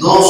2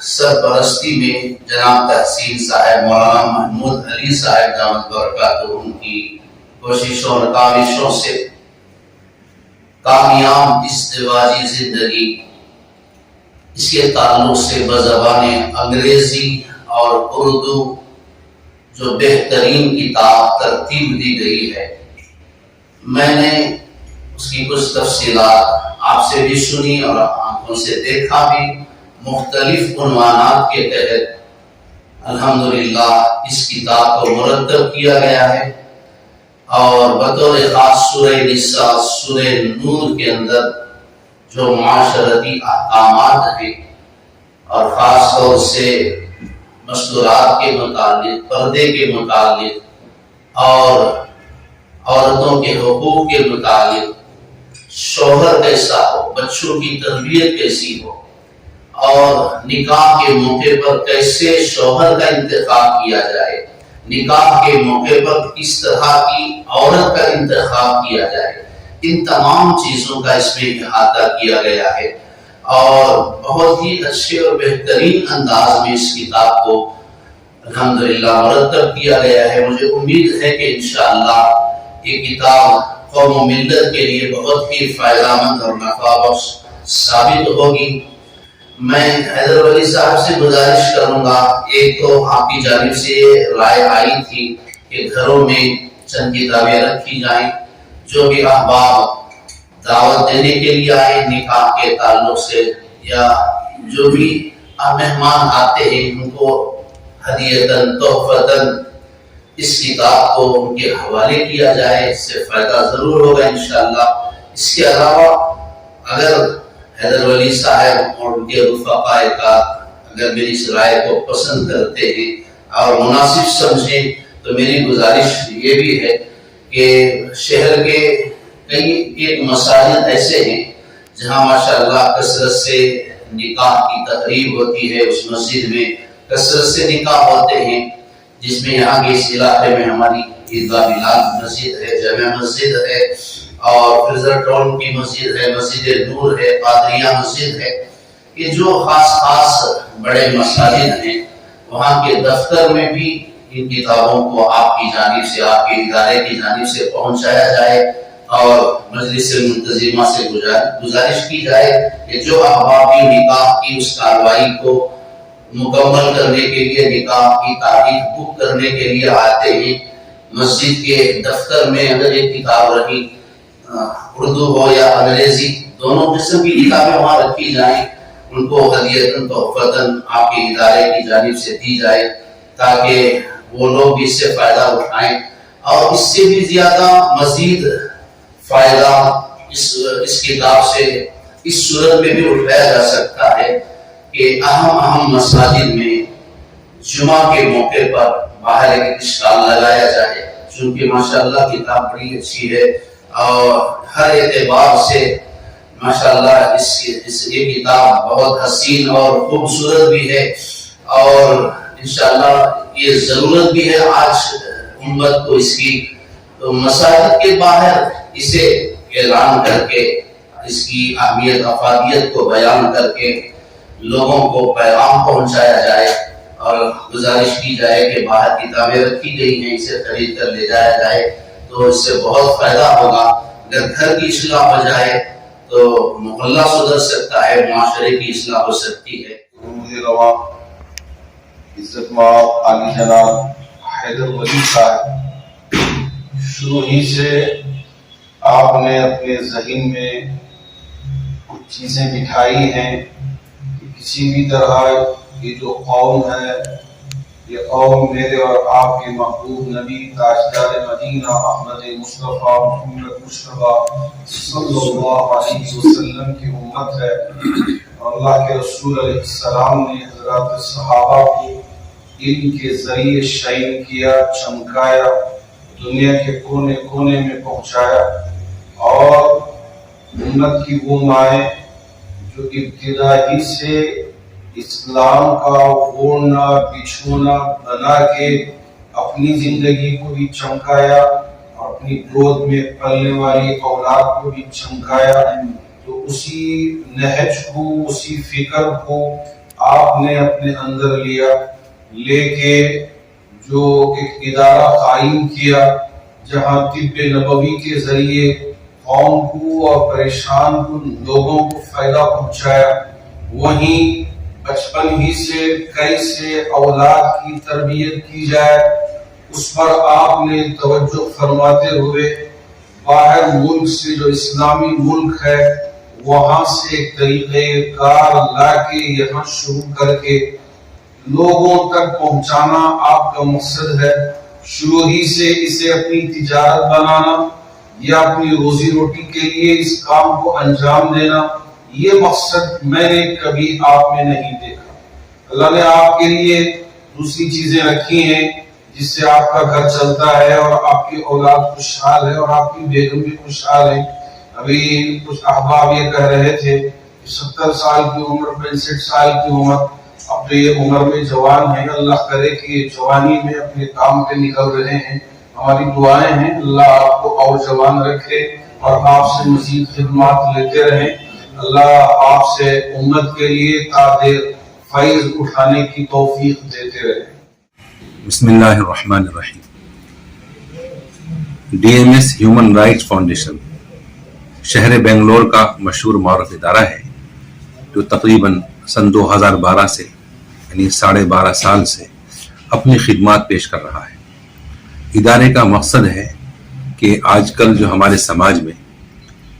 سرپرستی میں جناب تحسین صاحب، مولانا محمود علی صاحب دامت برکاتہ ان کی کوششوں اور کاوشوں سے کامیاب ازدواجی زندگی، اس کے تعلق سے بزبان انگریزی اور اردو جو بہترین کتاب ترتیب دی گئی ہے، میں نے اس کی کچھ تفصیلات آپ سے بھی سنی اور آنکھوں سے دیکھا بھی۔ مختلف عنوانات کے تحت الحمدللہ اس کتاب کو مرتب کیا گیا ہے، اور بطور خاص سورہ نساء، سورہ نور کے اندر جو معاشرتی احکامات ہیں اور خاص طور سے مستورات کے متعلق، پردے کے متعلق اور عورتوں کے حقوق کے متعلق، شوہر کیسا ہو، بچوں کی تربیت کیسی ہو، اور نکاح کے موقع پر کیسے شوہر کا انتخاب کیا جائے، نکاح کے موقع پر کس طرح کی عورت کا انتخاب کیا جائے، ان تمام چیزوں کا اس میں احاطہ کیا گیا ہے، اور بہت ہی اچھے اور بہترین انداز میں اس کتاب کو الحمدللہ مرتب کیا گیا ہے۔ مجھے امید ہے کہ انشاءاللہ یہ کتاب قوم و ملت کے لیے بہت ہی فائدہ مند اور نفع بخش ثابت ہوگی۔ میں حیدر ولی صاحب سے گزارش کروں گا، ایک تو آپ کی جانب سے رائے آئی تھی کہ گھروں میں چند کتابیں رکھی جائیں، جو بھی احباب دعوت دینے کے لیے آئے نکاح کے تعلق سے، یا جو بھی مہمان آتے ہیں ان کو ہدیتاً تحفتاً اس کتاب کو ان کے حوالے کیا جائے، اس سے فائدہ ضرور ہوگا انشاءاللہ۔ اس کے علاوہ اگر حیدر ولی صاحب اور ان کے رفقائے کا اگر میری اس رائے کو پسند کرتے ہیں اور مناسب سمجھیں، تو میری گزارش یہ بھی ہے کہ شہر کے کئی ایک مساجد ایسے ہیں جہاں ماشاءاللہ کثرت سے نکاح کی تقریب ہوتی ہے، اس مسجد میں کثرت سے نکاح ہوتے ہیں، جس میں یہاں کے اس علاقے میں ہماری عیدگاہ بلال مسجد ہے، جامع مسجد ہے، اور فرزر ٹاؤن کی مسجد ہے، مسجد نور ہے، قادریہ مسجد ہے۔ یہ جو خاص بڑے مساجد ہیں، وہاں کے دفتر میں بھی ان کتابوں کو آپ کی جانب سے، آپ کے ادارے کی جانب سے پہنچایا جائے، اور مجلس منتظمہ سے گزارش کی جائے کہ جو احباب کی نکاح کی اس کارروائی کو مکمل کرنے کے لیے، نکاح کی تاریخ بک کرنے کے لیے آتے ہیں، مسجد کے دفتر میں اگر ایک کتاب رہی، اردو ہو یا انگریزی، دونوں قسم کی کتابیں وہاں رکھی جائیں، ان کو ہدیتاً تحفتاً آپ کے ادارے کی جانب سے دی جائے، تاکہ وہ لوگ بھی اس سے فائدہ اٹھائیں، اور اس سے بھی زیادہ مزید فائدہ اس کتاب سے اس صورت میں بھی اٹھایا جا سکتا ہے کہ اہم مساجد میں جمعہ کے موقع پر باہر ایک اسٹال لگایا جائے، چونکہ ماشاءاللہ کتاب بڑی اچھی ہے، اور ہر اعتبار سے ماشاءاللہ یہ کتاب بہت حسین اور خوبصورت بھی ہے، اور انشاءاللہ یہ ضرورت بھی ہے آج امت کو اس کی۔ تو مساجد کے باہر اسے اعلان کر کے، اس کی اہمیت افادیت کو بیان کر کے لوگوں کو پیغام پہنچایا جائے، اور گزارش کی جائے کہ باہر کتابیں رکھی گئی ہیں، اسے خرید کر لے جایا جائے، تو اس سے بہت فائدہ ہوگا۔ اگر گھر کی اصلاح ہو جائے تو محلہ سدھر سکتا ہے، معاشرے کی اصلاح ہو سکتی ہے۔ مجھے روا عزت مآب عالی جناب حیدر ولی صاحب، شروع ہی سے آپ نے اپنے ذہن میں کچھ چیزیں بٹھائی ہیں کہ کسی بھی طرح یہ جو قوم ہے، یہ قوم میرے اور آپ کے محبوب نبی تاجدار مدینہ احمد مصطفیٰ محمد مصطفیٰ صلی اللہ علیہ وسلم کی امت ہے، اور اللہ کے رسول علیہ السلام نے حضرات صحابہ کو ان کے ذریعے شائن کیا، چمکایا، دنیا کے کونے کونے میں پہنچایا، اور امت کی وہ مائیں جو ابتدا ہی سے اسلام کا اوڑھنا بچھونا بنا کے اپنی زندگی کو بھی چمکایا، اور اپنی گود میں پلنے والی اولاد کو بھی چمکایا، تو اسی نہج کو، اسی فکر کو آپ نے اپنے اندر لیا، لے کے جو ایک ادارہ قائم کیا جہاں طب نبوی کے ذریعے قوم کو اور پریشان لوگوں کو فائدہ پہنچایا، وہیں بچپن ہی سے کیسے اولاد کی تربیت کی جائے اس پر آپ نے توجہ فرماتے ہوئے باہر ملک سے جو اسلامی ملک ہے وہاں سے ایک طریقے کار لا کے یہاں شروع کر کے لوگوں تک پہنچانا آپ کا مقصد ہے۔ شروع ہی سے اسے اپنی تجارت بنانا یا اپنی روزی روٹی کے لیے اس کام کو انجام دینا، یہ مقصد میں نے کبھی آپ میں نہیں دیکھا۔ اللہ نے آپ کے لیے دوسری چیزیں رکھی ہیں جس سے آپ کا گھر چلتا ہے اور آپ کی اولاد خوشحال ہے اور آپ کی بیگم بھی خوشحال ہے۔ ابھی کچھ احباب یہ کہہ رہے تھے کہ 70 سال کی عمر، 65 سال کی عمر، اب تو یہ عمر میں جوان ہیں، اللہ کرے کہ یہ جوانی میں اپنے کام پہ نکل رہے ہیں۔ ہماری دعائیں ہیں اللہ آپ کو اور جوان رکھے اور آپ سے مزید خدمات لیتے رہیں۔ اللہ آپ سے امت کے لیے تا دیر فیض اٹھانے کی توفیق دیتے رہے۔ بسم اللہ الرحمن الرحیم۔ D M S human rights foundation شہر بنگلور کا مشہور معروف ادارہ ہے جو تقریباً سن 2012 سے یعنی 12.5 سال سے اپنی خدمات پیش کر رہا ہے۔ ادارے کا مقصد ہے کہ آج کل جو ہمارے سماج میں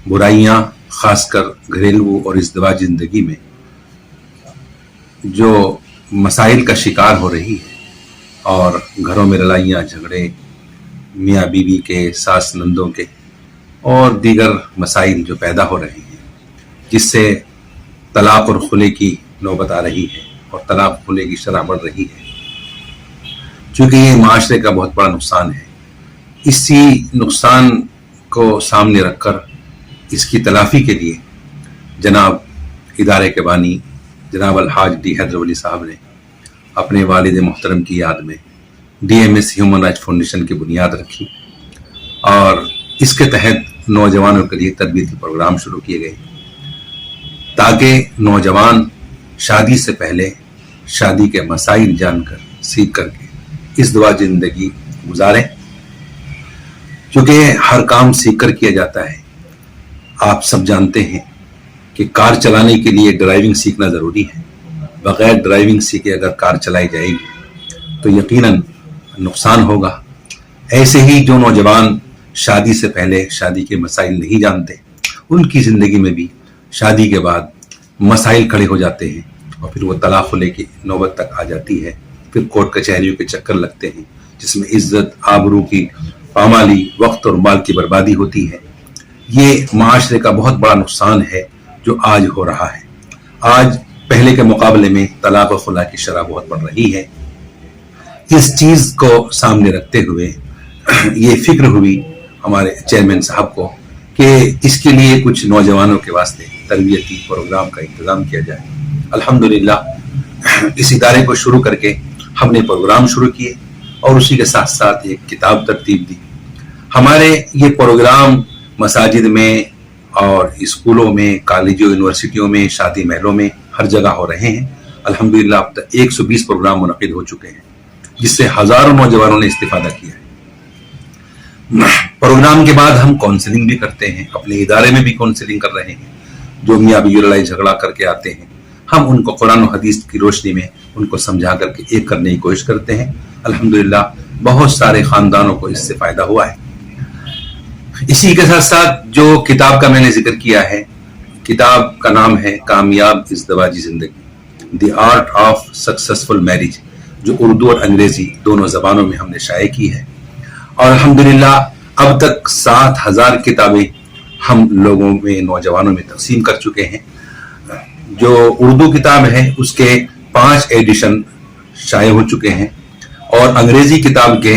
برائیاں خاص کر گھریلو اور ازدواجی زندگی میں جو مسائل کا شکار ہو رہی ہے اور گھروں میں لڑائیاں جھگڑے میاں بیوی کے، ساس نندوں کے اور دیگر مسائل جو پیدا ہو رہے ہیں جس سے طلاق اور خلع کی نوبت آ رہی ہے اور طلاق خلع کی شرح بڑھ رہی ہے، چونکہ یہ معاشرے کا بہت بڑا نقصان ہے۔ اسی نقصان کو سامنے رکھ کر اس کی تلافی کے لیے جناب ادارے کے بانی جناب الحاج ڈی حیدر ولی صاحب نے اپنے والد محترم کی یاد میں D M S human rights foundation کی بنیاد رکھی اور اس کے تحت نوجوانوں کے لیے تربیتی پروگرام شروع کیے گئے تاکہ نوجوان شادی سے پہلے شادی کے مسائل جان کر سیکھ کر کے ازدواجی زندگی گزاریں، کیونکہ ہر کام سیکھ کر کیا جاتا ہے۔ آپ سب جانتے ہیں کہ کار چلانے کے لیے ڈرائیونگ سیکھنا ضروری ہے، بغیر ڈرائیونگ سیکھے اگر کار چلائی جائے گی تو یقیناً نقصان ہوگا۔ ایسے ہی جو نوجوان شادی سے پہلے شادی کے مسائل نہیں جانتے ان کی زندگی میں بھی شادی کے بعد مسائل کھڑے ہو جاتے ہیں اور پھر وہ طلاق خلع کی نوبت تک آ جاتی ہے، پھر کورٹ کچہریوں کے چکر لگتے ہیں جس میں عزت آبرو کی پامالی، وقت اور مال کی بربادی ہوتی ہے۔ یہ معاشرے کا بہت بڑا نقصان ہے جو آج ہو رہا ہے۔ آج پہلے کے مقابلے میں طلاق و خلع کی شرح بہت بڑھ رہی ہے۔ اس چیز کو سامنے رکھتے ہوئے یہ فکر ہوئی ہمارے چیئرمین صاحب کو کہ اس کے لیے کچھ نوجوانوں کے واسطے تربیتی پروگرام کا انتظام کیا جائے۔ الحمدللہ اس ادارے کو شروع کر کے ہم نے پروگرام شروع کیے اور اسی کے ساتھ ساتھ ایک کتاب ترتیب دی۔ ہمارے یہ پروگرام مساجد میں اور اسکولوں میں، کالجوں، یونیورسٹیوں میں، شادی محلوں میں ہر جگہ ہو رہے ہیں۔ الحمدللہ اب تک 120 پروگرام منعقد ہو چکے ہیں جس سے ہزاروں نوجوانوں نے استفادہ کیا ہے۔ پروگرام کے بعد ہم کونسلنگ بھی کرتے ہیں، اپنے ادارے میں بھی کونسلنگ کر رہے ہیں۔ جو میاں بیوی لڑائی جھگڑا کر کے آتے ہیں ہم ان کو قرآن و حدیث کی روشنی میں ان کو سمجھا کر کے ایک کرنے کی کوشش کرتے ہیں۔ الحمدللہ بہت سارے خاندانوں کو اس سے فائدہ ہوا ہے۔ اسی کے ساتھ ساتھ جو کتاب کا میں نے ذکر کیا ہے، کتاب کا نام ہے کامیاب ازدواجی زندگی، the art of successful marriage, جو اردو اور انگریزی دونوں زبانوں میں ہم نے شائع کی ہے۔ اور الحمدللہ اب تک 7,000 کتابیں ہم لوگوں میں، نوجوانوں میں تقسیم کر چکے ہیں۔ جو اردو کتاب ہے اس کے 5 ایڈیشن شائع ہو چکے ہیں اور انگریزی کتاب کے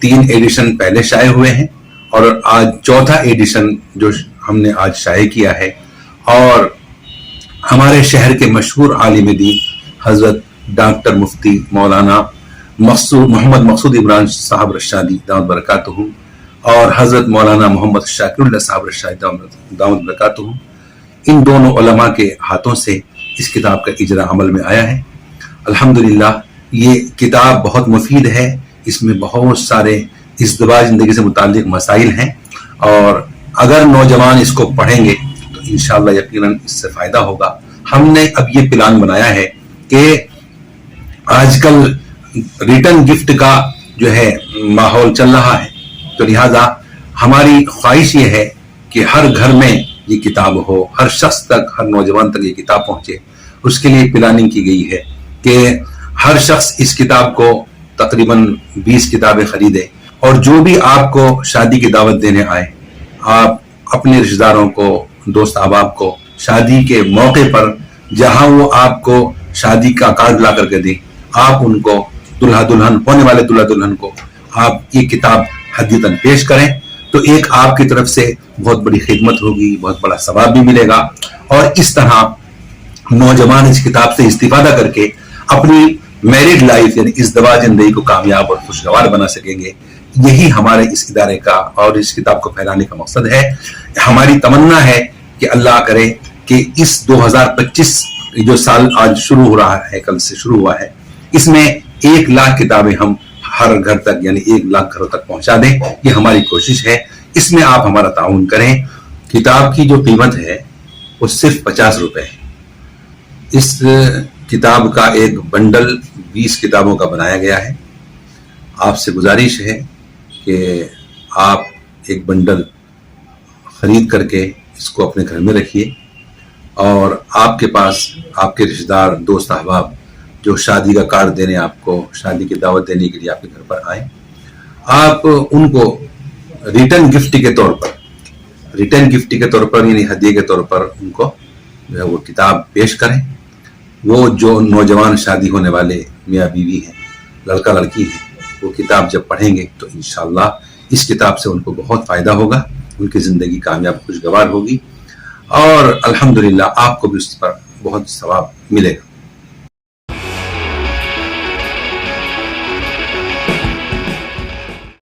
3 ایڈیشن پہلے شائع ہوئے ہیں اور آج 4تھا ایڈیشن جو ہم نے آج شائع کیا ہے۔ اور ہمارے شہر کے مشہور عالم دین حضرت ڈاکٹر مفتی مولانا محمد مقصود عمران صاحب رشادی دامت برکاتہ اور حضرت مولانا محمد شاکر اللہ صاحب رشادی دامت برکاتہ، ان دونوں علماء کے ہاتھوں سے اس کتاب کا اجرا عمل میں آیا ہے. الحمدللہ یہ کتاب بہت مفید ہے. اس میں بہت سارے ازدواج زندگی سے متعلق مسائل ہیں، اور اگر نوجوان اس کو پڑھیں گے تو انشاءاللہ یقیناً اس سے فائدہ ہوگا. ہم نے اب یہ پلان بنایا ہے کہ آج کل ریٹرن گفٹ کا جو ہے ماحول چل رہا ہے، تو لہذا ہماری خواہش یہ ہے کہ ہر گھر میں یہ کتاب ہو، ہر شخص تک، ہر نوجوان تک یہ کتاب پہنچے. اس کے لیے پلاننگ کی گئی ہے کہ ہر شخص اس کتاب کو تقریباً 20 کتابیں خریدے، اور جو بھی آپ کو شادی کی دعوت دینے آئے، آپ اپنے رشتہ داروں کو، دوست احباب کو شادی کے موقع پر جہاں وہ آپ کو شادی کا کارڈ لا کر کے دیں، آپ ان کو دلہا دلہن ہونے والے دلہا دلہن کو آپ یہ کتاب ہدیتاً پیش کریں. تو ایک آپ کی طرف سے بہت بڑی خدمت ہوگی، بہت بڑا ثواب بھی ملے گا، اور اس طرح نوجوان اس کتاب سے استفادہ کر کے اپنی میرڈ لائف یعنی ازدواج زندگی کو کامیاب اور خوشگوار بنا سکیں گے. یہی ہمارے اس ادارے کا اور اس کتاب کو پھیلانے کا مقصد ہے. ہماری تمنا ہے کہ اللہ کرے کہ اس 2025 جو سال آج شروع ہو رہا ہے، کل سے شروع ہوا ہے، اس میں 1 لاکھ کتابیں ہم ہر گھر تک یعنی 1 لاکھ گھروں تک پہنچا دیں. یہ ہماری کوشش ہے. اس میں آپ ہمارا تعاون کریں. کتاب کی جو قیمت ہے وہ صرف 50 روپے ہے. اس کتاب کا ایک بنڈل 20 کتابوں کا بنایا گیا ہے. آپ سے گزارش ہے کہ آپ ایک بنڈل خرید کر کے اس کو اپنے گھر میں رکھیے، اور آپ کے پاس آپ کے رشتہ دار، دوست احباب جو شادی کا کارڈ دینے، آپ کو شادی کی دعوت دینے کے لیے آپ کے گھر پر آئیں، آپ ان کو ریٹرن گفٹ کے طور پر یعنی ہدیے کے طور پر ان کو جو ہے وہ کتاب پیش کریں. وہ جو نوجوان شادی ہونے والے میاں بیوی ہیں، لڑکا لڑکی ہیں، وہ کتاب جب پڑھیں گے تو انشاءاللہ اس کتاب سے ان کو بہت فائدہ ہوگا، ان کی زندگی کامیاب خوشگوار ہوگی، اور الحمدللہ آپ کو بھی اس پر بہت ثواب ملے گا.